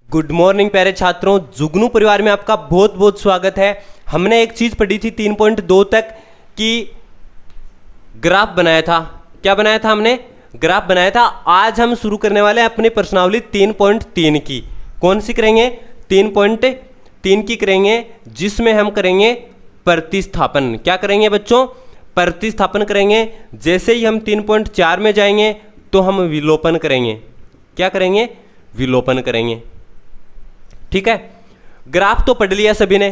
Good morning प्यारे छात्रों, जुगनू परिवार में आपका बहुत बहुत स्वागत है। हमने एक चीज पढ़ी थी 3.2 तक कि ग्राफ बनाया था। क्या बनाया था हमने? ग्राफ बनाया था। आज हम शुरू करने वाले हैं अपनी प्रश्नावली 3.3 की। कौन सी करेंगे? 3.3 की करेंगे, जिसमें हम करेंगे प्रतिस्थापन। क्या करेंगे बच्चों? प्रतिस्थापन करेंगे। जैसे ही हम 3.4 में जाएंगे तो हम विलोपन करेंगे। क्या करेंगे? विलोपन करेंगे। ठीक है। ग्राफ तो पढ़ लिया सभी ने।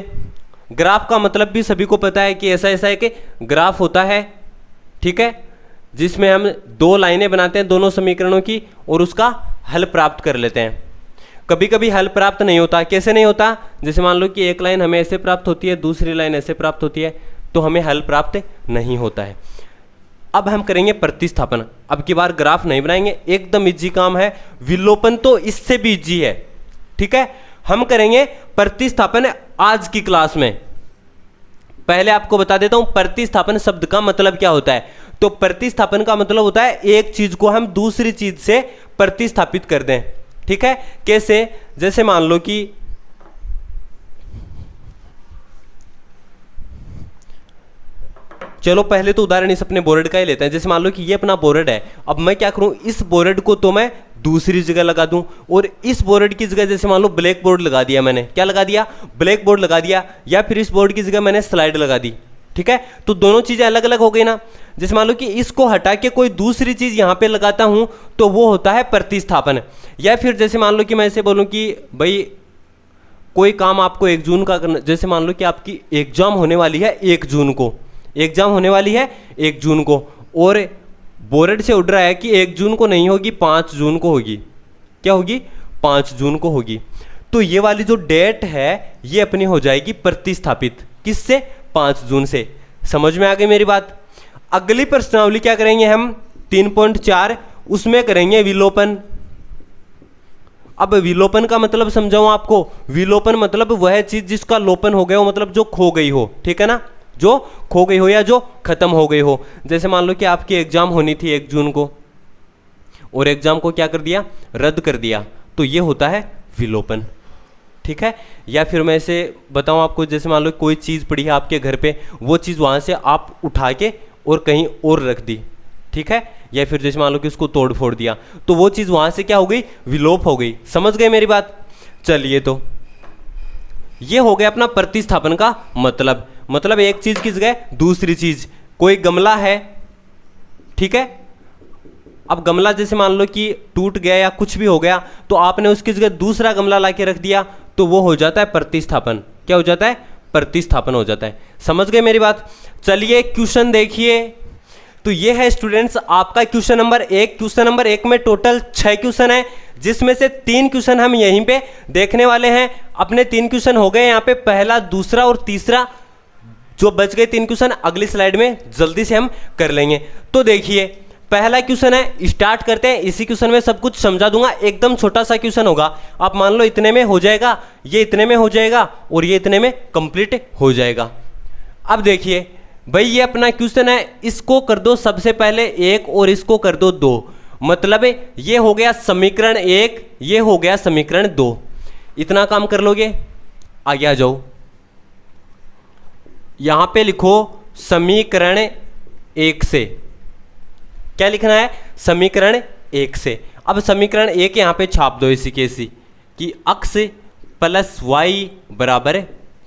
ग्राफ का मतलब भी सभी को पता है कि ऐसा ऐसा है कि ग्राफ होता है, ठीक है, जिसमें हम दो लाइनें बनाते हैं दोनों समीकरणों की और उसका हल प्राप्त कर लेते हैं। कभी कभी हल प्राप्त नहीं होता। कैसे नहीं होता? जैसे मान लो कि एक लाइन हमें ऐसे प्राप्त होती है, दूसरी लाइन ऐसे प्राप्त होती है, तो हमें हल प्राप्त नहीं होता है। अब हम करेंगे प्रतिस्थापन। अब की बार ग्राफ नहीं बनाएंगे, एकदम इजी काम है। विलोपन तो इससे भी इजी है, ठीक है। हम करेंगे प्रतिस्थापन आज की क्लास में। पहले आपको बता देता हूं प्रतिस्थापन शब्द का मतलब क्या होता है। तो प्रतिस्थापन का मतलब होता है एक चीज को हम दूसरी चीज से प्रतिस्थापित कर दें, ठीक है। कैसे? जैसे मान लो कि चलो पहले तो उदाहरण इस अपने बोर्ड का ही लेते हैं। जैसे मान लो कि ये अपना बोर्ड है। अब मैं क्या करूं, इस बोर्ड को तो मैं दूसरी जगह लगा दूं और इस बोर्ड की जगह जैसे मान लो ब्लैक बोर्ड लगा दिया मैंने। क्या लगा दिया? ब्लैक बोर्ड लगा दिया। या फिर इस बोर्ड की जगह मैंने स्लाइड लगा दी, ठीक है। तो दोनों चीजें अलग अलग हो गई ना। जैसे मान लो कि इसको हटा के कोई दूसरी चीज यहां पे लगाता हूं तो वो होता है प्रतिस्थापन। या फिर जैसे मान लो कि मैं ऐसे बोलूं कि भाई कोई काम आपको 1 जून का करना। जैसे मान लो कि आपकी एग्जाम होने वाली है 1 जून को, एग्जाम होने वाली है 1 जून को, और बोर्ड से उड़ रहा है कि 1 जून को नहीं होगी, 5 जून को होगी। क्या होगी? 5 जून को होगी। तो ये वाली जो डेट है ये अपनी हो जाएगी प्रतिस्थापित। किससे? 5 जून से। समझ में आ गई मेरी बात? अगली प्रश्नावली क्या करेंगे हम? 3.4, उसमें करेंगे विलोपन। अब विलोपन का मतलब समझाऊं आपको। विलोपन मतलब वह चीज जिसका लोपन हो गया हो, मतलब जो खो गई हो, ठीक है ना, जो खो गई हो या जो खत्म हो गई हो। जैसे मान लो कि आपकी एग्जाम होनी थी 1 जून को और एग्जाम को क्या कर दिया? रद्द कर दिया। तो ये होता है विलोपन, ठीक है। या फिर मैं ऐसे बताऊं आपको, जैसे मान लो कोई चीज़ पड़ी है आपके घर पे, वो चीज़ वहां से आप उठा के और कहीं और रख दी, ठीक है। या फिर जैसे मान लो कि उसको तोड़ फोड़ दिया, तो वो चीज़ वहां से क्या हो गई? विलोप हो गई। समझ गए मेरी बात? चलिए, तो ये हो गया अपना प्रतिस्थापन का मतलब एक चीज की जगह दूसरी चीज। कोई गमला है, ठीक है। अब गमला जैसे मान लो कि टूट गया या कुछ भी हो गया, तो आपने उसकी जगह दूसरा गमला लाके रख दिया, तो वो हो जाता है प्रतिस्थापन। क्या हो जाता है? प्रतिस्थापन हो जाता है। समझ गए मेरी बात? चलिए क्वेश्चन देखिए। तो ये है स्टूडेंट्स आपका क्वेश्चन नंबर 1। क्वेश्चन नंबर 1 में टोटल 6 क्वेश्चन है, जिसमें से 3 क्वेश्चन हम यहीं पे देखने वाले हैं। अपने 3 क्वेश्चन हो गए यहाँ पे, पहला, दूसरा और तीसरा। जो बच गए 3 क्वेश्चन अगली स्लाइड में जल्दी से हम कर लेंगे। तो देखिए पहला क्वेश्चन है, स्टार्ट करते हैं। इसी क्वेश्चन में सब कुछ समझा दूंगा। एकदम छोटा सा क्वेश्चन होगा। आप मान लो इतने में हो जाएगा, ये इतने में हो जाएगा और ये इतने में कंप्लीट हो जाएगा। अब देखिए भाई, ये अपना क्वेश्चन है, इसको कर दो सबसे पहले 1 और इसको कर दो 2। मतलब ये हो गया समीकरण 1, ये हो गया समीकरण 2। इतना काम कर लोगे? आगे आ जाओ। यहां पे लिखो समीकरण 1 से। क्या लिखना है? समीकरण 1 से। अब समीकरण 1 यहां पे छाप दो इसी के इसी कि x प्लस वाई बराबर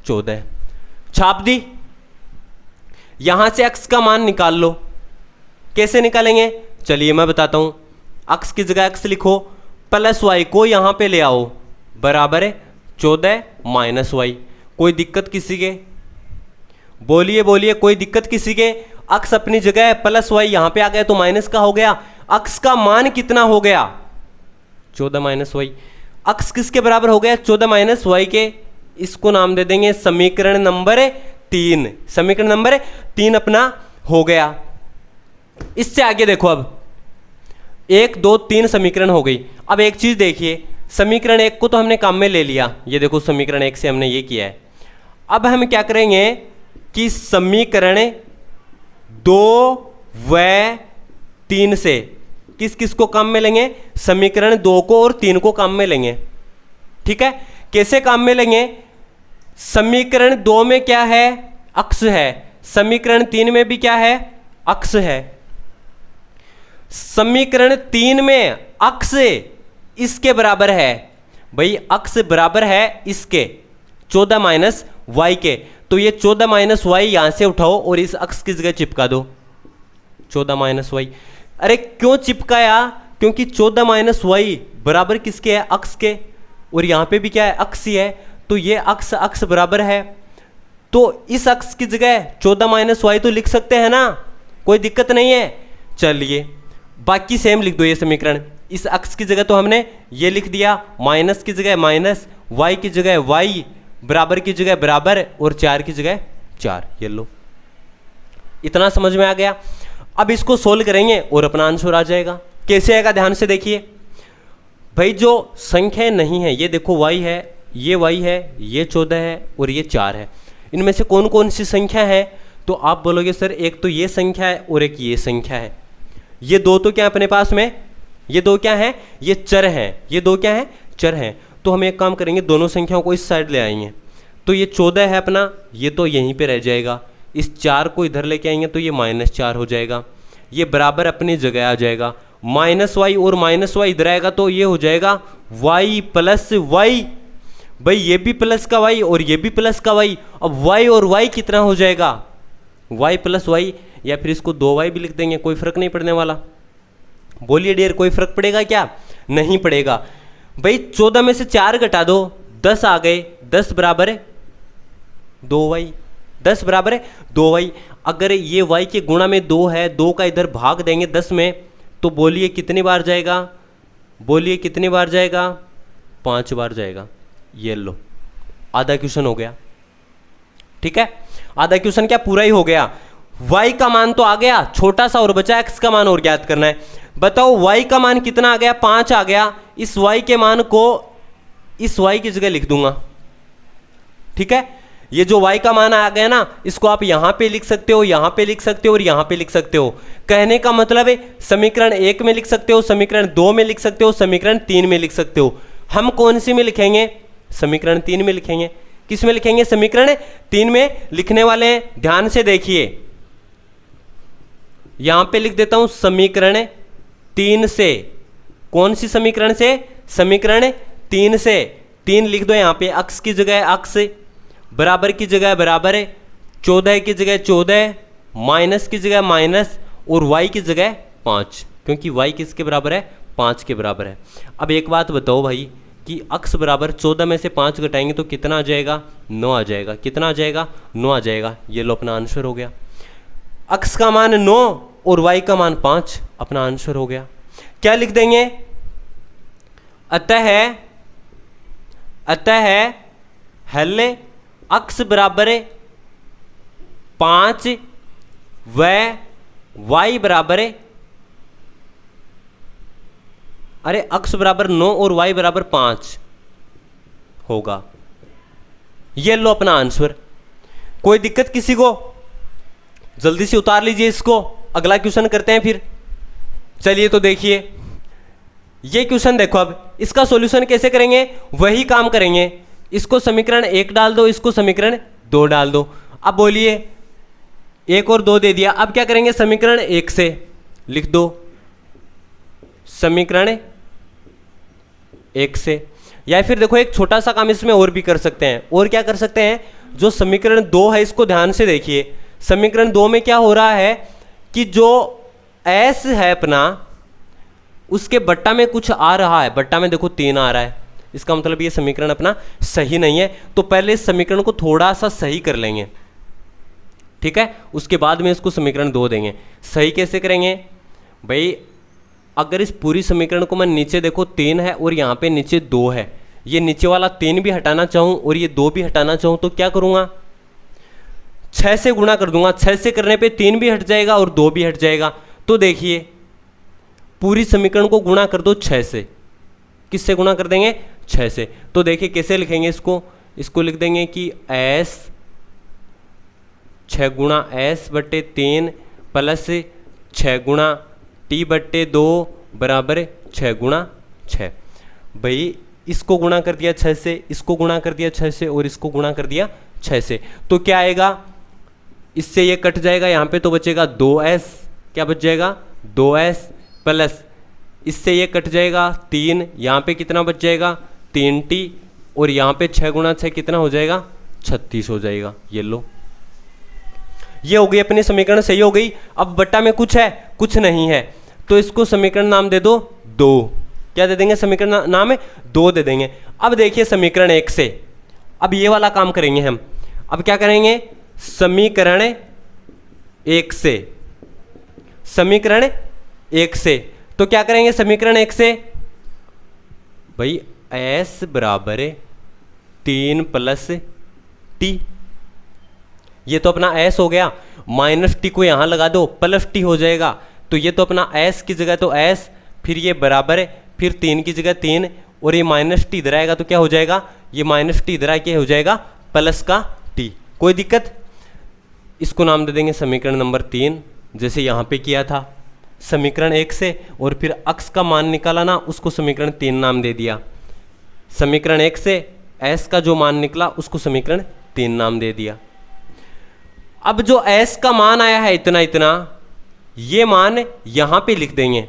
14। छाप दी। यहां से x का मान निकाल लो। कैसे निकालेंगे? चलिए मैं बताता हूं। x की जगह x लिखो, प्लस वाई को यहां पे ले आओ, बराबर 14 माइनस वाई। कोई दिक्कत किसी के? बोलिए बोलिए, कोई दिक्कत किसी के? अक्स अपनी जगह है, प्लस वाई यहां पे आ गया तो माइनस का हो गया। अक्स का मान कितना हो गया? 14 माइनस वाई। अक्स किसके बराबर हो गया? 14 माइनस वाई के। इसको नाम दे देंगे समीकरण नंबर 3। समीकरण नंबर 3 अपना हो गया। इससे आगे देखो, अब 1 2 3 समीकरण हो गई। अब एक चीज देखिए, समीकरण 1 को तो हमने काम में ले लिया। ये देखो समीकरण 1 से हमने ये किया है। अब हम क्या करेंगे कि समीकरण 2 व 3 से किस किस को काम में लेंगे? समीकरण 2 को और 3 को काम में लेंगे, ठीक है, कैसे काम में लेंगे? समीकरण 2 में क्या है? अक्ष है। समीकरण 3 में भी क्या है? अक्ष है। समीकरण 3 में अक्ष इसके बराबर है। भाई अक्ष बराबर है इसके 14 माइनस वाई के, तो ये 14 माइनस वाई यहां से उठाओ और इस अक्ष की जगह चिपका दो 14 माइनस वाई। अरे क्यों चिपकाया? क्योंकि 14 माइनस वाई बराबर किसके है? अक्ष के, और यहां पे भी क्या है? अक्ष ही है, तो ये अक्ष अक्ष बराबर है, तो इस अक्ष की जगह 14 माइनस वाई तो लिख सकते हैं ना, कोई दिक्कत नहीं है। चलिए बाकी सेम लिख दो ये समीकरण। इस अक्ष की जगह तो हमने ये लिख दिया, माइनस की जगह माइनस, वाई की जगह वाई, बराबर की जगह बराबर, और 4 की जगह 4। ये लो, इतना समझ में आ गया। अब इसको सोल्व करेंगे और अपना आंसर आ जाएगा। कैसे आएगा? ध्यान से देखिए भाई, जो संख्या नहीं है, ये देखो y है, ये y है, ये 14 है और ये 4 है। इनमें से कौन कौन सी संख्या है? तो आप बोलोगे सर एक तो ये संख्या है और एक ये संख्या है। ये दो तो क्या अपने पास में? ये दो क्या है? ये चर हैं। ये दो क्या है? चर हैं। तो हम एक काम करेंगे, दोनों संख्याओं को इस साइड ले आएंगे, तो ये 14 है अपना, ये तो यहीं पे रह जाएगा। इस 4 को इधर लेके आएंगे तो ये -4 हो जाएगा। ये बराबर अपनी जगह आ जाएगा। माइनस वाई और माइनस वाई इधर आएगा तो ये हो जाएगा y प्लस वाई। भाई ये भी प्लस का y और ये भी प्लस का y। अब y और y कितना हो जाएगा? y प्लस वाई, या फिर इसको 2y भी लिख देंगे, कोई फर्क नहीं पड़ने वाला। बोलिए डियर, कोई फर्क पड़ेगा क्या? नहीं पड़ेगा। भाई 14 में से 4 घटा दो, 10 आ गए। 10 बराबर है 2y, 10 बराबर है 2y। अगर ये y के गुणा में 2 है, 2 का इधर भाग देंगे 10 में, तो बोलिए कितनी बार जाएगा? बोलिए कितनी बार जाएगा? 5 बार जाएगा। ये लो, आधा क्वेश्चन हो गया। ठीक है, आधा क्वेश्चन क्या पूरा ही हो गया। y का मान तो आ गया, छोटा सा और बचा x का मान और ज्ञात करना है। बताओ y का मान कितना आ गया? 5 आ गया। इस y के मान को इस y की जगह लिख दूंगा। ठीक है, ये जो y का मान आ गया ना, इसको आप यहां पे लिख सकते हो, यहां पे लिख सकते हो और यहां पे लिख सकते हो। कहने का मतलब है समीकरण 1 में लिख सकते हो, समीकरण 2 में लिख सकते हो, समीकरण 3 में लिख सकते हो। हम कौन सी में लिखेंगे? समीकरण 3 में लिखेंगे। किस में लिखेंगे? समीकरण 3 में लिखने वाले हैं। ध्यान से देखिए, यहां पे लिख देता हूं समीकरण 3 से। कौन सी समीकरण से? समीकरण 3 से। 3 लिख दो यहां पे, अक्ष की जगह अक्ष, बराबर की जगह बराबर है, 14 की जगह 14, माइनस की जगह माइनस और y की जगह 5, क्योंकि y किसके बराबर है? 5 के बराबर है। अब एक बात बताओ भाई कि अक्ष बराबर 14 में से 5 घटाएंगे तो कितना आ जाएगा? 9 आ जाएगा। कितना आ जाएगा? 9 आ जाएगा। ये लो अपना आंसर हो गया। अक्ष का मान 9 और y का मान 5, अपना आंसर हो गया। क्या लिख देंगे? अतः हल अक्ष बराबर 5 व y बराबर, अरे अक्ष बराबर 9 और y बराबर 5 होगा। ये लो अपना आंसर। कोई दिक्कत किसी को? जल्दी से उतार लीजिए इसको, अगला क्वेश्चन करते हैं फिर। चलिए तो देखिए ये क्वेश्चन देखो। अब इसका सॉल्यूशन कैसे करेंगे? वही काम करेंगे। इसको समीकरण 1 डाल दो, इसको समीकरण 2 डाल दो। अब बोलिए 1 और 2 दे दिया। अब क्या करेंगे? समीकरण 1 से लिख दो, समीकरण 1 से। या फिर देखो एक छोटा सा काम इसमें और भी कर सकते हैं। और क्या कर सकते हैं? जो समीकरण 2 है इसको ध्यान से देखिए। समीकरण 2 में क्या हो रहा है कि जो s है अपना, उसके बट्टा में कुछ आ रहा है। बट्टा में देखो 3 आ रहा है, इसका मतलब ये समीकरण अपना सही नहीं है। तो पहले इस समीकरण को थोड़ा सा सही कर लेंगे, ठीक है, उसके बाद में इसको समीकरण 2 देंगे। सही कैसे करेंगे भाई? अगर इस पूरी समीकरण को मैं नीचे देखो 3 है और यहाँ पे नीचे 2 है, ये नीचे वाला 3 भी हटाना चाहूँ और ये 2 भी हटाना चाहूँ तो क्या करूँगा? 6 से गुणा कर दूंगा। 6 से करने पे 3 भी हट जाएगा और 2 भी हट जाएगा। तो देखिए पूरी समीकरण को गुणा कर दो 6 से। किससे गुणा कर देंगे? 6 से। तो देखिए कैसे लिखेंगे इसको? इसको लिख देंगे कि s 6 गुणा s बट्टे 3 प्लस 6 गुणा t बट्टे 2 बराबर 6 गुणा 6। भाई इसको गुणा कर दिया 6 से, इसको गुणा कर दिया 6 से और इसको गुणा कर दिया 6 से, तो क्या आएगा, इससे ये कट जाएगा, यहाँ पे तो बचेगा 2s, क्या बच जाएगा 2s प्लस इससे ये कट जाएगा 3, यहाँ पे कितना बच जाएगा 3t और यहाँ पे 6 गुणा 6 कितना हो जाएगा 36 हो जाएगा। ये लो, ये हो गई अपनी समीकरण, सही हो गई। अब बट्टा में कुछ है, कुछ नहीं है, तो इसको समीकरण नाम दे दो 2। क्या दे देंगे समीकरण नाम है 2 दे देंगे। अब देखिए समीकरण 1 से, अब ये वाला काम करेंगे हम। अब क्या करेंगे, समीकरण 1 से, समीकरण 1 से, तो क्या करेंगे समीकरण 1 से भाई s बराबर 3 प्लस t, ये तो अपना s हो गया, माइनस t को यहां लगा दो प्लस t हो जाएगा, तो ये तो अपना s की जगह तो s, फिर ये बराबर है, फिर 3 की जगह 3 और ये माइनस t इधर आएगा तो क्या हो जाएगा, ये माइनस t इधर आके हो जाएगा प्लस का t। कोई दिक्कत, इसको नाम दे देंगे समीकरण नंबर 3, जैसे यहाँ पे किया था समीकरण 1 से, और फिर अक्स का मान निकाला ना, उसको समीकरण 3 नाम दे दिया। समीकरण 1 से s का जो मान निकला उसको समीकरण 3 नाम दे दिया। अब जो s का मान आया है इतना इतना, ये मान यहां पे लिख देंगे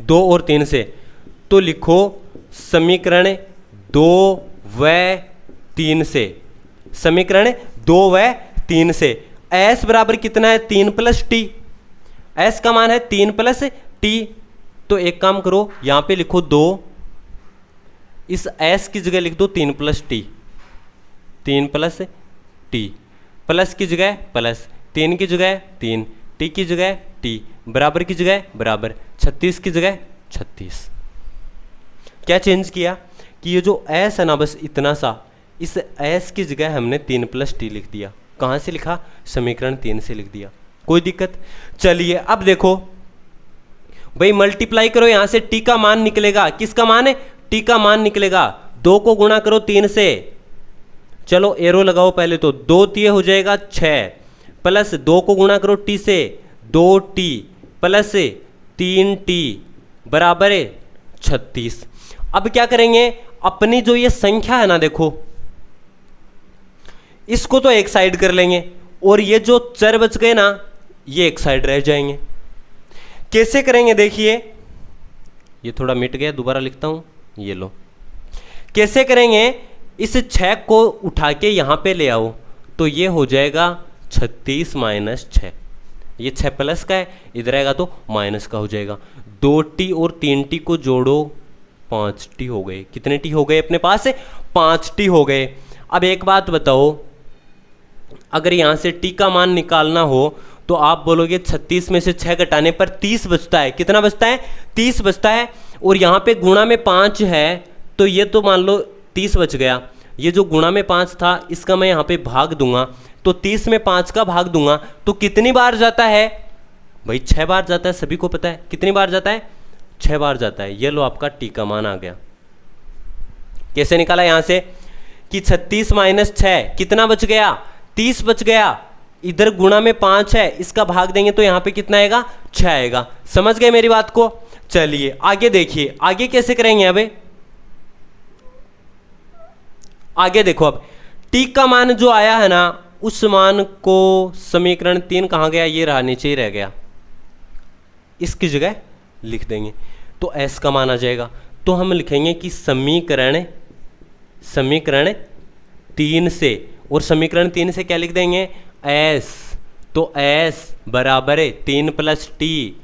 2 और 3 से, तो लिखो समीकरण 2 व 3 से, समीकरण 2 व 3 से s बराबर कितना है 3 प्लस t, s का मान है 3 प्लस t, तो एक काम करो यहां पे लिखो 2, इस s की जगह लिख दो 3 plus t, 3 plus t, plus की जगह प्लस, 3 की जगह 3, t की जगह t, बराबर की जगह बराबर, 36 की जगह 36। क्या चेंज किया कि ये जो s है ना बस इतना सा, इस s की जगह हमने 3 प्लस t लिख दिया। कहाँ से लिखा, समीकरण 3 से लिख दिया। कोई दिक्कत, चलिए अब देखो भाई मल्टीप्लाई करो, यहां से t का मान निकलेगा, किसका मान है t का मान निकलेगा, 2 को गुणा करो 3 से, चलो एरो लगाओ पहले, तो 2 तिये हो जाएगा 6, प्लस 2 को गुणा करो t से, 2t प्लस 3t बराबर है 36। अब क्या करेंगे, अपनी जो ये संख्या है ना देखो, इसको तो एक साइड कर लेंगे और ये जो चर बच गए ना ये एक साइड रह जाएंगे। कैसे करेंगे देखिए, ये थोड़ा मिट गया, दोबारा लिखता हूं, ये लो। कैसे करेंगे, इस 6 को उठा के यहां पे ले आओ, तो ये हो जाएगा 36 माइनस 6, ये 6 प्लस का है, इधर आएगा तो माइनस का हो जाएगा। 2t और 3t को जोड़ो, 5t हो गए। कितने t हो गए अपने पास, 5t हो गए। अब एक बात बताओ, अगर यहां से t का मान निकालना हो तो आप बोलोगे 36 में से 6 घटाने पर 30 बचता है। कितना बचता है, 30 बचता है, और यहाँ पे गुणा में 5 है, तो ये तो मान लो 30 बच गया। ये जो गुणा में 5 था इसका मैं यहाँ पे भाग दूंगा, तो 30 में 5 का भाग दूंगा तो कितनी बार जाता है भाई, 6 बार जाता है, सभी को पता है। कितनी बार जाता है, 6 बार जाता है। ये लो आपका t का मान आ गया। कैसे निकाला यहाँ से कि 36 माइनस 6 कितना बच गया, 30 बच गया। इधर गुणा में 5 है, इसका भाग देंगे तो यहाँ पे कितना आएगा, 6 आएगा। समझ गए मेरी बात को। चलिए आगे देखिए, आगे कैसे करेंगे। अब आगे देखो, अब t का मान जो आया है ना, उस मान को समीकरण 3 कहाँ गया, ये रहा, नीचे ही रह गया, इसकी जगह लिख देंगे तो s का मान आ जाएगा। तो हम लिखेंगे कि समीकरण 3 से, और समीकरण 3 से क्या लिख देंगे, s, तो s बराबर है 3 प्लस टी,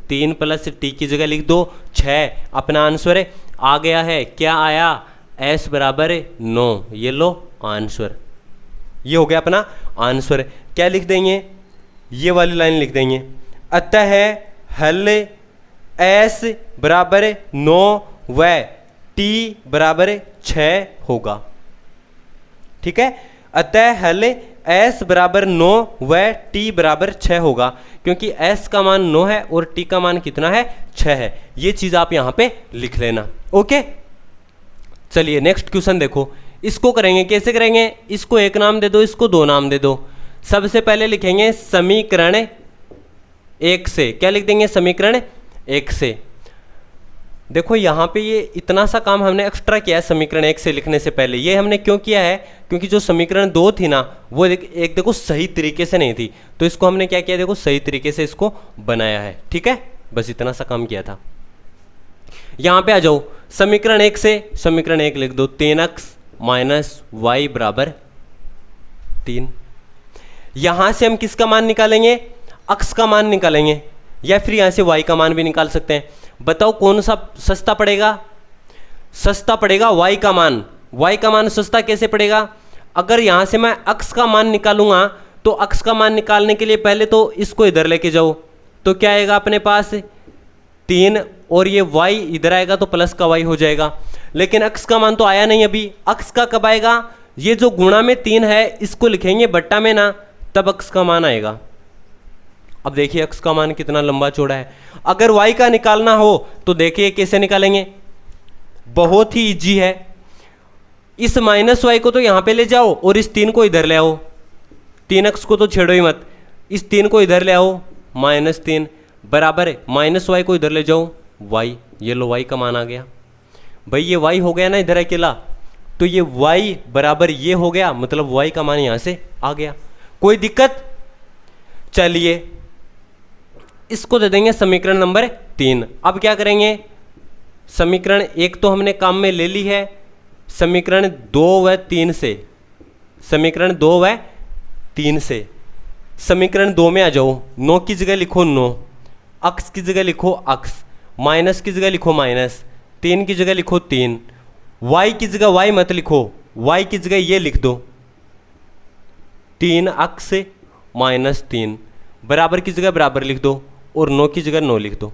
3 प्लस टी की जगह लिख दो 6, अपना आंसर आ गया है। क्या आया, s बराबर है 9। ये लो आंसर, ये हो गया अपना आंसर। क्या लिख देंगे, ये वाली लाइन लिख देंगे, अतः हल s बराबर 9 व t बराबर 6 होगा। ठीक है, अतः हल s बराबर 9 व t बराबर 6 होगा, क्योंकि s का मान 9 है और t का मान कितना है, 6 है। ये चीज आप यहां पे लिख लेना। ओके, चलिए नेक्स्ट क्वेश्चन देखो। इसको करेंगे, कैसे करेंगे, इसको एक नाम दे दो, इसको 2 नाम दे दो। सबसे पहले लिखेंगे समीकरण 1 से, क्या लिख देंगे, समीकरण 1 से देखो यहाँ पे ये इतना सा काम हमने एक्स्ट्रा किया है समीकरण 1 से लिखने से पहले। ये हमने क्यों किया है, क्योंकि जो समीकरण 2 थी ना वो एक देखो सही तरीके से नहीं थी, तो इसको हमने क्या किया, देखो सही तरीके से इसको बनाया है। ठीक है, बस इतना सा काम किया था। यहाँ पे आ जाओ, समीकरण 1 से समीकरण 1 लिख दो, 3x माइनस वाई बराबर 3। यहां से हम किसका मान निकालेंगे, x का मान निकालेंगे, या फिर यहां से y का मान भी निकाल सकते हैं। बताओ कौन सा सस्ता पड़ेगा, सस्ता पड़ेगा y का मान। y का मान सस्ता कैसे पड़ेगा, अगर यहां से मैं x का मान निकालूंगा तो x का मान निकालने के लिए पहले तो इसको इधर लेके जाओ, तो क्या आएगा अपने पास 3, और ये y इधर आएगा तो प्लस का y हो जाएगा। लेकिन x का मान तो आया नहीं अभी, x का कब आएगा, ये जो गुणा में 3 है इसको लिखेंगे बट्टा में ना, तब x का मान आएगा। अब देखिए x का मान कितना लंबा चौड़ा है। अगर y का निकालना हो तो देखिए कैसे निकालेंगे, बहुत ही इजी है। इस माइनस वाई को तो यहां पे ले जाओ और इस 3 को इधर ले आओ, 3x को तो छेड़ो ही मत, इस 3 को इधर ले आओ, -3 बराबर है माइनस वाई को इधर ले जाओ y, ये लो y का मान आ गया। भाई ये y हो गया ना इधर अकेला, तो ये y बराबर ये हो गया, मतलब y का मान यहां से आ गया। कोई दिक्कत, चलिए इसको दे देंगे समीकरण नंबर 3। अब क्या करेंगे, समीकरण 1 तो हमने काम में ले ली है, समीकरण 2 व 3 से, समीकरण 2 व 3 से समीकरण 2 में आ जाओ। 9 की जगह लिखो 9, x की जगह लिखो x, माइनस की जगह लिखो माइनस, 3 की जगह लिखो 3, y की जगह y मत लिखो, y की जगह ये लिख दो 3x -3 बराबर की जगह बराबर लिख दो, और 9 की जगह 9 लिख दो।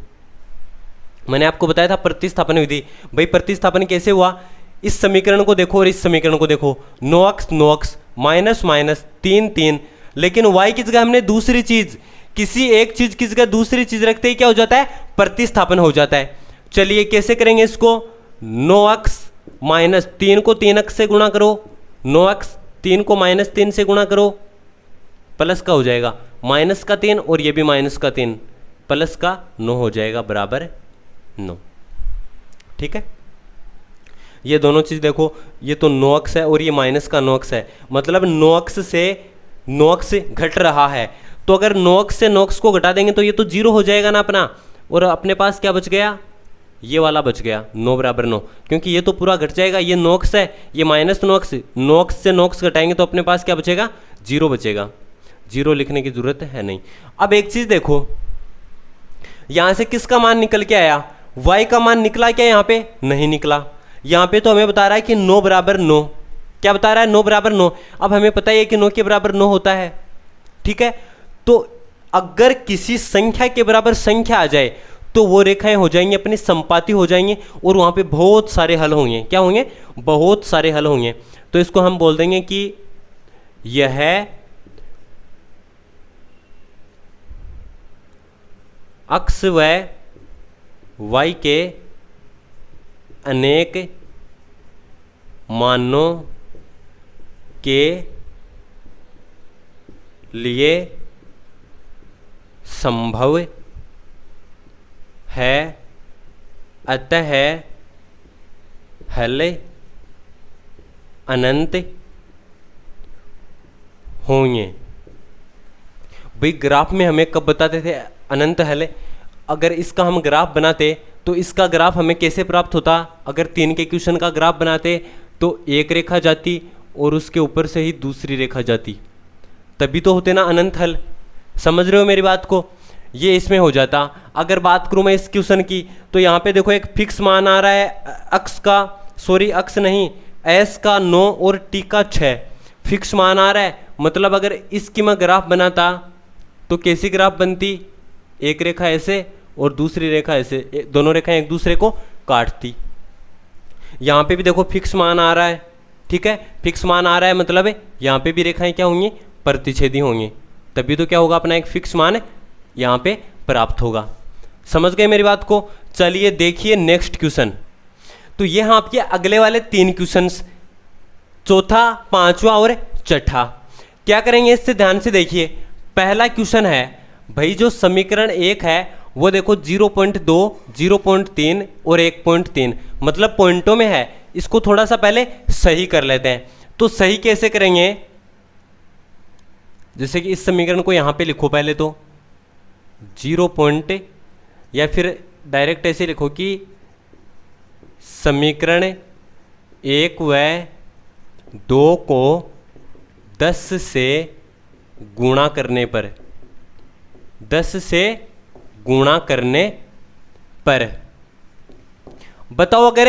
मैंने आपको बताया था प्रतिस्थापन विधि। भाई प्रतिस्थापन कैसे हुआ, इस समीकरण को देखो और इस समीकरण को देखो, 9x माइनस माइनस 3, लेकिन y की जगह हमने दूसरी चीज, किसी एक चीज की जगह दूसरी चीज रखते ही क्या हो जाता है, प्रतिस्थापन हो जाता है। चलिए कैसे करेंगे इसको, 9x माइनस 3 को 3x से गुणा करो, 9x 3 को -3 से गुणा करो, प्लस का हो जाएगा माइनस का 3, और ये भी माइनस का 3, प्लस का 9 हो जाएगा बराबर 9। ठीक है, ये दोनों चीज देखो, ये तो 9x है और ये माइनस का 9x है, मतलब 9x से 9x घट रहा है। तो अगर 9x से 9x को घटा देंगे तो ये तो 0 हो जाएगा ना अपना, और अपने पास क्या बच गया, ये वाला बच गया 9 बराबर 9, क्योंकि ये तो पूरा घट जाएगा, ये 9x है, ये माइनस 9x से 9x घटाएंगे तो अपने पास क्या बचेगा, 0 बचेगा। 0 लिखने की जरूरत है नहीं। अब एक चीज देखो, यहां से किसका मान निकल के आया, y का मान निकला क्या, यहां पे नहीं निकला। यहां पे तो हमें बता रहा है कि 9 बराबर 9, क्या बता रहा है, 9 बराबर 9। अब हमें पता है कि 9 के बराबर 9 होता है। ठीक है, तो अगर किसी संख्या के बराबर संख्या आ जाए तो वो रेखाएं हो जाएंगी अपनी संपाती हो जाएंगी, और वहां पे बहुत सारे हल होंगे। क्या होंगे, बहुत सारे हल होंगे। तो इसको हम बोल देंगे कि यह x व y के अनेक मानों के लिए संभव है, अतः हल अनंत होंगे। भाई ग्राफ में हमें कब बताते थे अनंत हल, अगर इसका हम ग्राफ बनाते तो इसका ग्राफ हमें कैसे प्राप्त होता, अगर 3 के क्वेश्चन का ग्राफ बनाते तो एक रेखा जाती और उसके ऊपर से ही दूसरी रेखा जाती, तभी तो होते ना अनंत हल। समझ रहे हो मेरी बात को, ये इसमें हो जाता। अगर बात करूं मैं इस क्वेश्चन की, तो यहाँ पे देखो एक फिक्स मान आ रहा है x का, सॉरी x नहीं s का 9 और t का 6 फिक्स मान आ रहा है। मतलब अगर इसकी मैं ग्राफ बनाता तो कैसी ग्राफ बनती, एक रेखा ऐसे और दूसरी रेखा ऐसे, दोनों रेखाएं एक दूसरे को काटती। यहाँ पे भी देखो फिक्स मान आ रहा है, ठीक है, फिक्स मान आ रहा है, मतलब यहाँ पे भी रेखाएं क्या होंगी, प्रतिच्छेदी होंगी, तभी तो क्या होगा अपना एक फिक्स मान यहाँ पे प्राप्त होगा। समझ गए मेरी बात को। चलिए देखिए नेक्स्ट क्वेश्चन। तो ये हाँ आपके अगले वाले 3 क्वेश्चंस, चौथा, पांचवा और छठा। क्या करेंगे इससे ध्यान से देखिए। पहला क्वेश्चन है भाई जो समीकरण 1 है वो देखो 0.2, 0.3 और 1.3, मतलब पॉइंटों में है। इसको थोड़ा सा पहले सही कर लेते हैं। तो सही कैसे करेंगे, जैसे कि इस समीकरण को यहां पे लिखो पहले तो 0. या फिर डायरेक्ट ऐसे लिखो कि समीकरण 1 व 2 को 10 से गुणा करने पर, 10 से गुणा करने पर, बताओ अगर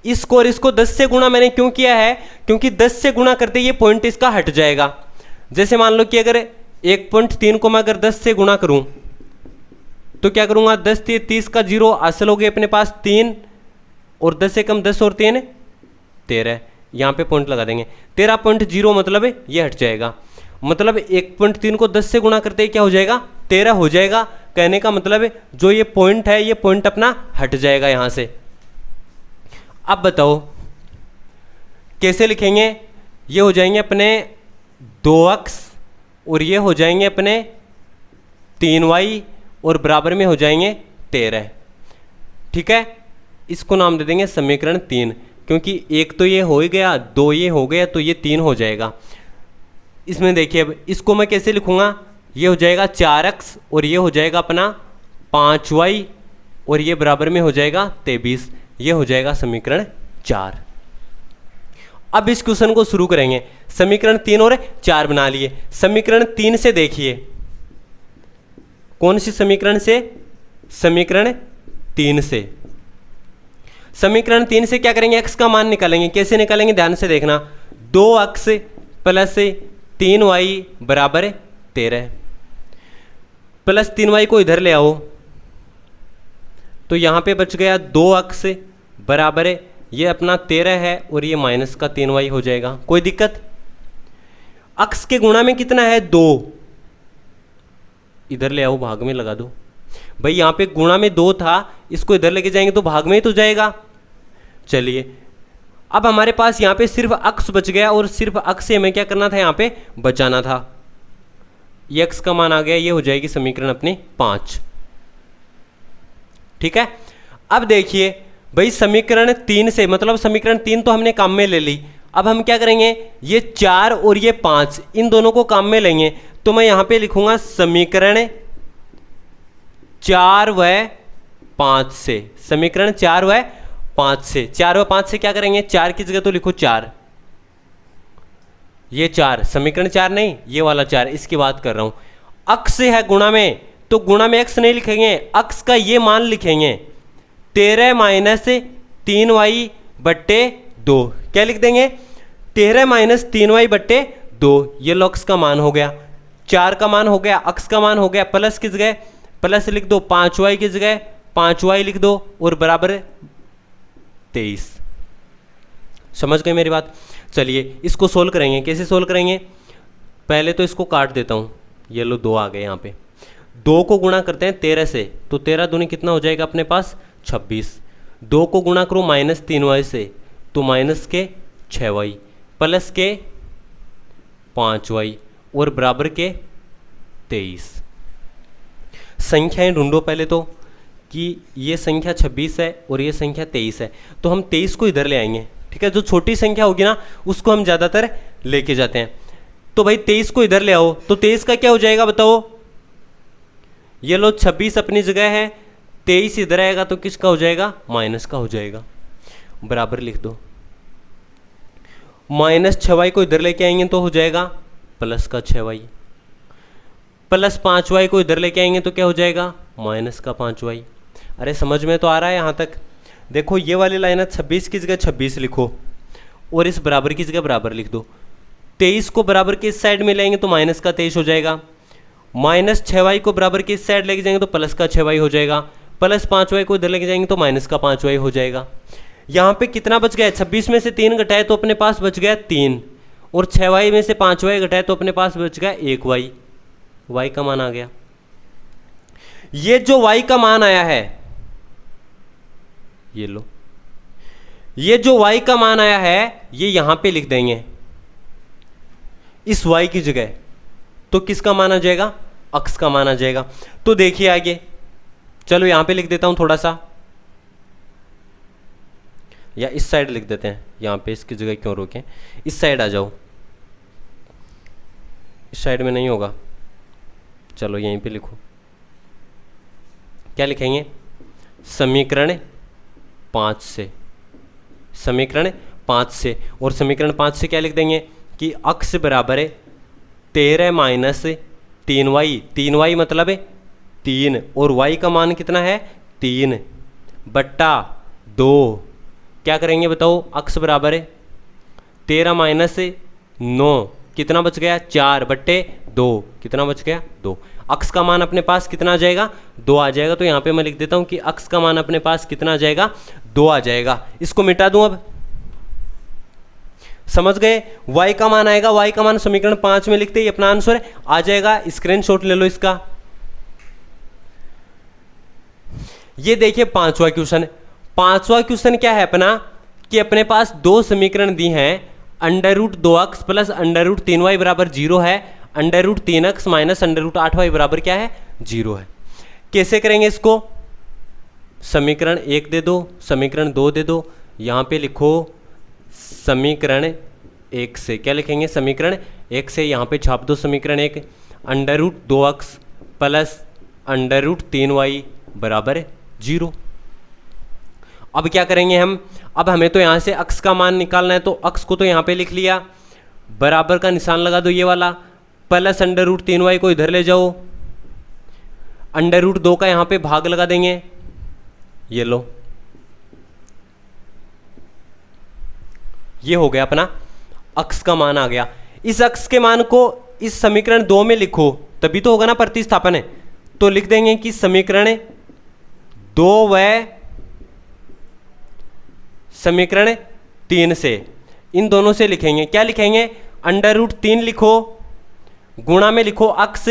इसको और इसको 10 से गुणा मैंने क्यों किया है, क्योंकि 10 से गुणा करते ये पॉइंट इसका हट जाएगा। जैसे मान लो कि अगर 1.3 को मैं अगर 10 से गुणा करूं तो क्या करूंगा, 10 30 का 0 हासिल हो गया अपने पास 3, और 10 से कम 10 और 3 13, यहां पे पॉइंट लगा देंगे 13.0, मतलब ये हट जाएगा। मतलब 1.3 को 10 से गुणा करते ही क्या हो जाएगा, 13 हो जाएगा। कहने का मतलब जो ये पॉइंट है ये पॉइंट अपना हट जाएगा यहां से। अब बताओ कैसे लिखेंगे, ये हो जाएंगे अपने 2x और ये हो जाएंगे अपने 3y और बराबर में हो जाएंगे 13। ठीक है, इसको नाम दे देंगे समीकरण 3, क्योंकि एक तो ये हो ही गया, 2 ये हो गया, तो ये 3 हो जाएगा। इसमें देखिए अब इसको मैं कैसे लिखूंगा, ये हो जाएगा 4x और ये हो जाएगा अपना 5y और ये बराबर में हो जाएगा 23, ये हो जाएगा समीकरण 4। अब इस क्वेश्चन को शुरू करेंगे। समीकरण 3 और 4 बना लिए। समीकरण 3 से देखिए, कौन सी समीकरण से, समीकरण 3 से। समीकरण 3 से क्या करेंगे, x का मान निकालेंगे। कैसे निकालेंगे, ध्यान से देखना, 2x प्लस 3y बराबर 13, प्लस 3y को इधर ले आओ तो यहां पे बच गया 2x बराबर ये अपना 13 है और ये माइनस का 3y हो जाएगा। कोई दिक्कत, x के गुणा में कितना है 2, इधर ले आओ भाग में लगा दो। भाई यहां पे गुणा में 2 था, इसको इधर लेके जाएंगे तो भाग में ही तो जाएगा। चलिए अब हमारे पास यहां पे सिर्फ x बच गया और सिर्फ x से हमें क्या करना था, यहां पे बचाना था। ये x का मान आ गया, ये हो जाएगी समीकरण अपनी 5। ठीक है, अब देखिए भाई समीकरण 3 से, मतलब समीकरण 3 तो हमने काम में ले ली। अब हम क्या करेंगे, ये 4 और ये 5 इन दोनों को काम में लेंगे। तो मैं यहां पे लिखूंगा समीकरण 4 व 5 से, समीकरण 4 व 5 से। 4 व 5 से क्या करेंगे, 4 की जगह तो लिखो 4, ये 4 समीकरण 4 नहीं, ये वाला 4, इसकी बात कर रहा हूं। x है गुणा में, तो गुणा में x नहीं लिखेंगे, x का ये मान लिखेंगे 13 माइनस 3y बट्टे 2। क्या लिख देंगे, 13 माइनस 3y बट्टे 2, ये लो x का मान हो गया, 4 का मान हो गया, x का मान हो गया। प्लस किस जगह, प्लस लिख दो, 5y की जगह 5y लिख दो और बराबर 23। समझ गए मेरी बात। चलिए इसको सोल्व करेंगे। कैसे सोल्व करेंगे, पहले तो इसको काट देता हूं, ये लो 2 आ गए यहाँ पे। 2 को गुणा करते हैं 13 से, तो 13 दूनी कितना हो जाएगा अपने पास 26। 2 को गुणा करो माइनस 3y से, तो माइनस के 6y प्लस के 5y और बराबर के 23। संख्याएं ढूंढो पहले तो कि ये संख्या 26 है और ये संख्या 23 है, तो हम 23 को इधर ले आएंगे। ठीक है, जो छोटी संख्या होगी ना उसको हम ज़्यादातर लेके जाते हैं। तो भाई 23 को इधर ले आओ, तो 23 का क्या हो जाएगा बताओ, ये लो 26 अपनी जगह है, 23 इधर आएगा तो किसका हो जाएगा, माइनस का हो जाएगा। बराबर लिख दो, माइनस 6y को इधर लेके आएंगे तो हो जाएगा प्लस का 6y, प्लस 5y को इधर लेके आएंगे तो क्या हो जाएगा, माइनस का 5y। अरे समझ में तो आ रहा है यहाँ तक। देखो ये वाली लाइन है, 26 की जगह 26 लिखो और इस बराबर की जगह बराबर लिख दो। 23 को बराबर के इस साइड में लेंगे तो माइनस का 23 हो जाएगा, माइनस 6y को बराबर के इस साइड लेके जाएंगे तो प्लस का 6y हो जाएगा, प्लस 5y को इधर लेके जाएंगे तो माइनस का 5y हो जाएगा। यहाँ पे कितना बच गया, 26 में से 3 घटाए तो अपने पास बच गया 3, और 6y में से 5y घटाए तो अपने पास बच गया 1y। y का मान आ गया। ये जो y का मान आया है, ये लो, ये जो y का मान आया है ये यहां पे लिख देंगे इस y की जगह, तो किसका मान आ जाएगा, x का मान आ जाएगा। तो देखिए आगे चलो यहां पे लिख देता हूं थोड़ा सा, या इस साइड लिख देते हैं, यहां पे इसकी जगह क्यों रोकें, इस साइड आ जाओ, इस साइड में नहीं होगा, चलो यहीं पे लिखो। क्या लिखेंगे, समीकरण 5 से, समीकरण 5 से, और समीकरण 5 से क्या लिख देंगे कि अक्स बराबर है 13 माइनस 3y, 3y मतलब है 3, और y का मान कितना है 3 बट्टा 2। क्या करेंगे बताओ, अक्स बराबर है 13 माइनस 9, कितना बच गया 4 बट्टे 2, कितना बच गया 2। अक्स का मान अपने पास कितना आ जाएगा 2 आ जाएगा। तो यहाँ पे मैं लिख देता हूँ कि अक्स का मान अपने पास कितना आ जाएगा 2 आ जाएगा। इसको मिटा दूं, अब समझ गए, y का मान आएगा, y का मान समीकरण 5 में लिखते ही अपना आंसर आ जाएगा। स्क्रीनशॉट ले लो इसका। ये देखिए पांचवा क्वेश्चन, पांचवा क्वेश्चन क्या है अपना कि अपने पास दो समीकरण दी हैं, under root 2x plus under root 3y बराबर 0 है, under root 3x minus under root 8y बराबर क्या है 0 है। कैसे करेंगे इसको, समीकरण 1 दे दो, समीकरण 2 दे दो, यहाँ पे लिखो समीकरण 1 से, क्या लिखेंगे समीकरण 1 से, यहाँ पे छाप दो समीकरण 1, under root 2x plus under root 3y बराबर 0। अब क्या करेंगे हम, अब हमें तो यहाँ से अक्स का मान निकालना है, तो अक्स को तो यहाँ पे लिख लिया, बराबर का निशान लगा दो ये वाला, प्लस अंडर रूट 3y को इधर ले जाओ, अंडर रूट 2 का यहाँ पे भाग लगा देंगे, ये लो, ये हो गया अपना अक्स का मान आ गया। इस अक्स के मान को इस समीकरण 2 में लिखो, तभी तो होगा ना प्रतिस्थापन है। तो लिख देंगे कि समीकरण 2 व समीकरण 3 से, इन दोनों से लिखेंगे, क्या लिखेंगे अंडर रूट 3 लिखो, गुणा में लिखो अक्स,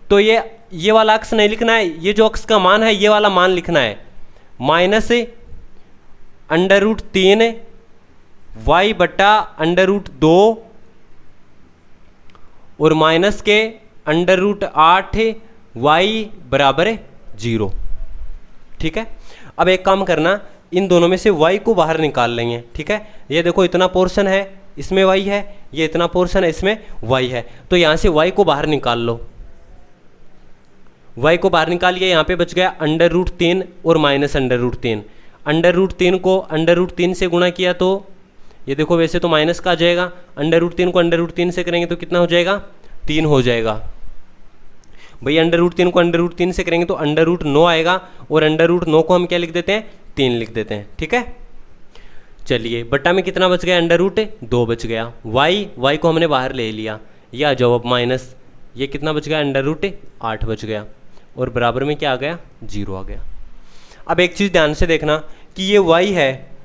तो ये वाला अक्स नहीं लिखना है, ये जो अक्स का मान है ये वाला मान लिखना है, माइनस अंडर रूट 3 y बट्टा अंडर रूट 2 और माइनस के अंडर रूट 8 y बराबर 0। ठीक है, अब एक काम करना, इन दोनों में से y को बाहर निकाल लेंगे। ठीक है, ये देखो इतना पोर्शन है इसमें y है, ये इतना पोर्शन है इसमें y है, तो यहाँ से y को बाहर निकाल लो, y को बाहर निकालिए, यहाँ पे बच गया अंडर रूट 3 और minus under root 3, under root 3 को अंडर रूट 3 से गुणा किया तो ये देखो वैसे तो माइनस का आ जाएगा, अंडर रूट 3 को अंडर रूट 3 से करेंगे तो कितना हो जाएगा 3 हो जाएगा। भाई अंडर रूट 3 को अंडर रूट 3 से करेंगे तो अंडर रूट 9 आएगा, और अंडर रूट 9 को हम क्या लिख देते हैं 3 लिख देते हैं। ठीक है, चलिए बट्टा में कितना बच गया अंडर रूट 2 बच गया, y को हमने बाहर ले लिया, ये आ जाओ अब माइनस, ये कितना बच गया अंडर रूट 8 बच गया, और बराबर में क्या आ गया 0 आ गया। अब एक चीज़ ध्यान से देखना कि ये y है,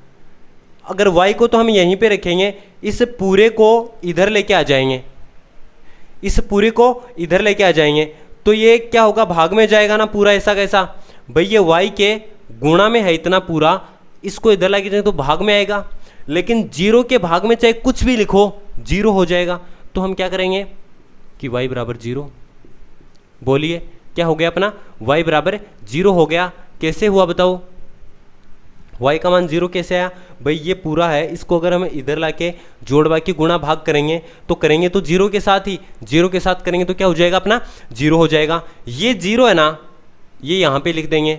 अगर y को तो हम यहीं पे रखेंगे, इस पूरे को इधर लेके आ जाएंगे, इस पूरे को इधर लेके आ जाएंगे, तो ये क्या होगा भाग में जाएगा ना पूरा ऐसा कैसा, भाई ये y के गुणा में है इतना पूरा, इसको इधर लेके जाएंगे तो भाग में आएगा, लेकिन 0 के भाग में चाहे कुछ भी लिखो 0 हो जाएगा। तो हम क्या करेंगे कि y बराबर 0, बोलिए क्या हो गया अपना y बराबर 0 हो गया। कैसे हुआ बताओ, y का मान 0 कैसे आया, भाई ये पूरा है, इसको अगर हम इधर लाके जोड़ बाकी गुणा भाग करेंगे तो 0 के साथ ही, 0 के साथ करेंगे तो क्या हो जाएगा अपना 0 हो जाएगा। ये 0 है ना, ये यहाँ पे लिख देंगे,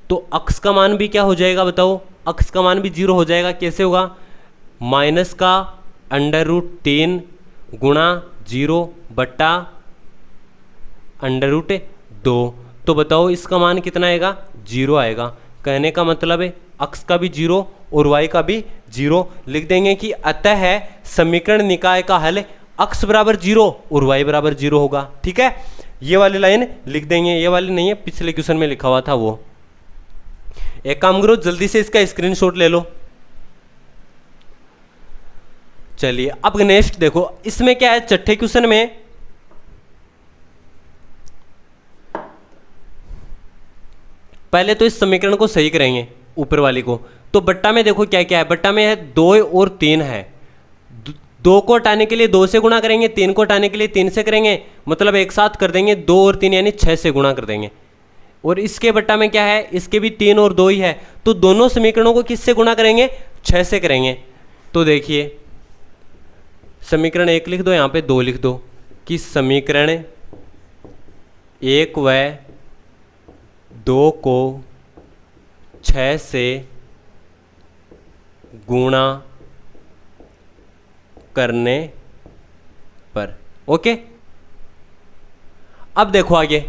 तो अक्स का मान भी क्या हो जाएगा बताओ, अक्स का मान भी 0 हो जाएगा। कैसे होगा, माइनस का अंडर रूट 3 गुणा 0 बट्टा अंडर रूट 2, तो बताओ इसका मान कितना आएगा 0 आएगा। कहने का मतलब है अक्स का भी 0 और y का भी 0 लिख देंगे कि अतः है समीकरण निकाय का हल अक्स बराबर 0 और y बराबर 0 होगा। ठीक है, ये वाली लाइन लिख देंगे, ये वाली नहीं है, पिछले क्वेश्चन में लिखा हुआ था वो। एक काम करो जल्दी से इसका स्क्रीनशॉट ले लो। चलिए अब नेक्स्ट देखो, इसमें क्या है छठे क्वेश्चन में पहले तो इस समीकरण को सही करेंगे ऊपर वाली को, तो बट्टा में देखो क्या क्या है, बट्टा में है 2 और 3 है, 2 को हटाने के लिए 2 से गुणा करेंगे, 3 को हटाने के लिए 3 से करेंगे, मतलब एक साथ कर देंगे 2 और 3 यानी 6 से गुणा कर देंगे। और इसके बट्टा में क्या है, इसके भी 3 और 2 ही है, तो दोनों समीकरणों को किससे गुणा करेंगे, 6 से करेंगे। तो देखिए समीकरण 1 लिख दो, यहाँ पे 2 लिख दो कि समीकरण 1 व 2 को 6 से गुणा करने पर। ओके, अब देखो आगे,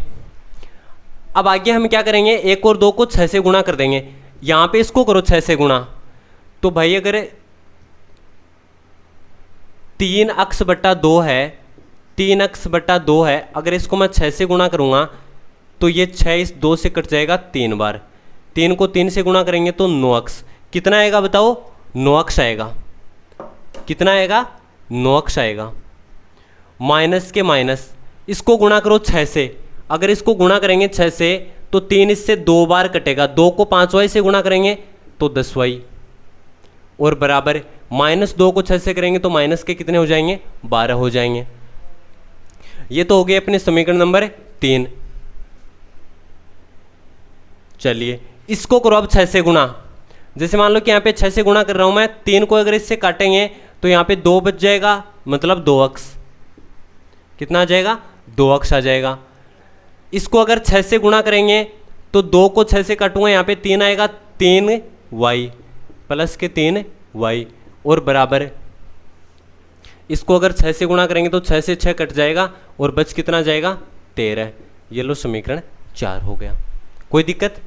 अब आगे हम क्या करेंगे, 1 और 2 को 6 से गुणा कर देंगे। यहां पे इसको करो 6 से गुणा, तो भाई अगर 3x/2 है, 3x/2 है, अगर इसको मैं 6 से गुणा करूंगा तो ये 6 इस 2 से कट जाएगा 3 बार, 3 को 3 से गुणा करेंगे तो 9x, कितना आएगा बताओ, 9x आएगा। कितना आएगा, 9x आएगा। माइनस के माइनस, इसको गुणा करो 6 से, अगर इसको गुणा करेंगे 6 से तो 3 इससे 2 बार कटेगा, 2 को 5y से गुणा करेंगे तो 10y, और बराबर -2 को 6 से करेंगे तो माइनस के कितने हो जाएंगे, 12 हो जाएंगे। ये तो हो गए अपने समीकरण नंबर 3। चलिए इसको करो अब 6 से गुणा। जैसे मान लो कि यहाँ पे 6 से गुणा कर रहा हूं मैं, 3 को अगर इससे काटेंगे तो यहाँ पे 2 बच जाएगा, मतलब 2x, कितना आ जाएगा, 2x आ जाएगा। इसको अगर 6 से गुणा करेंगे तो 2 को 6 से काटूंगा, यहाँ पे 3 आएगा, 3y प्लस के 3y, और बराबर इसको अगर 6 से गुणा करेंगे तो 6 से 6 कट जाएगा और बच कितना जाएगा, 13। ये लो समीकरण 4 हो गया। कोई दिक्कत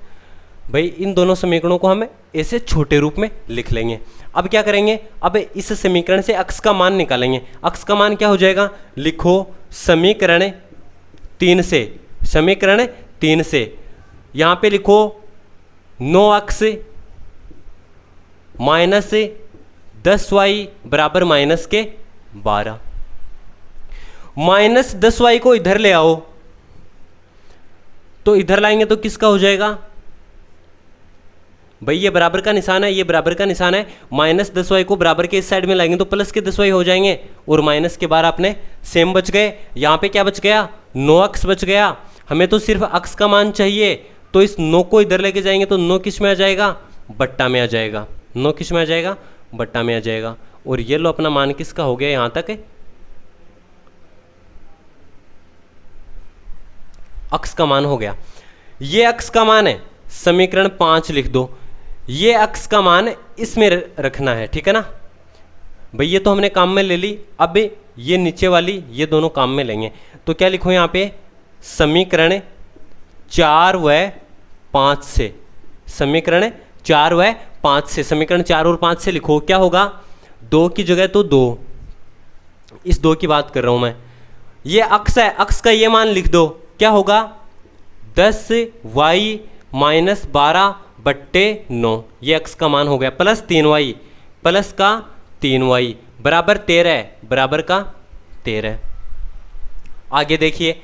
भाई, इन दोनों समीकरणों को हम ऐसे छोटे रूप में लिख लेंगे। अब क्या करेंगे, अब इस समीकरण से x का मान निकालेंगे। x का मान क्या हो जाएगा, लिखो समीकरण 3 से, समीकरण 3 से यहाँ पे लिखो 9x माइनस 10y बराबर माइनस के 12। -10y को इधर ले आओ, तो इधर लाएंगे तो किसका हो जाएगा भाई, ये बराबर का निशान है, ये बराबर का निशान है, -10y को बराबर के इस साइड में लाएंगे तो प्लस के 10y हो जाएंगे, और माइनस के 12 अपने सेम बच गए। यहाँ पे क्या बच गया, 9x बच गया। हमें तो सिर्फ x का मान चाहिए, तो इस 9 को इधर लेके जाएंगे तो 9 किस में आ जाएगा, बट्टा में आ जाएगा, 9 किस में आ जाएगा, बट्टा में आ जाएगा। और ये लो अपना मान किसका हो गया, यहां तक x का मान हो गया। ये x का मान है, समीकरण 5 लिख दो। ये x का मान इसमें रखना है, ठीक है ना भाई। ये तो हमने काम में ले ली, अब ये नीचे वाली ये दोनों काम में लेंगे। तो क्या लिखो यहाँ पे, समीकरण 4 व 5 से, समीकरण 4 व 5 से, समीकरण 4 और 5 से लिखो। क्या होगा, 2 की जगह तो 2, इस 2 की बात कर रहा हूं मैं। ये x है, x का ये मान लिख दो, क्या होगा 10y माइनस 12/9, ये x का मान हो गया, प्लस 3y, प्लस का 3y बराबर 13 है, बराबर का 13। आगे देखिए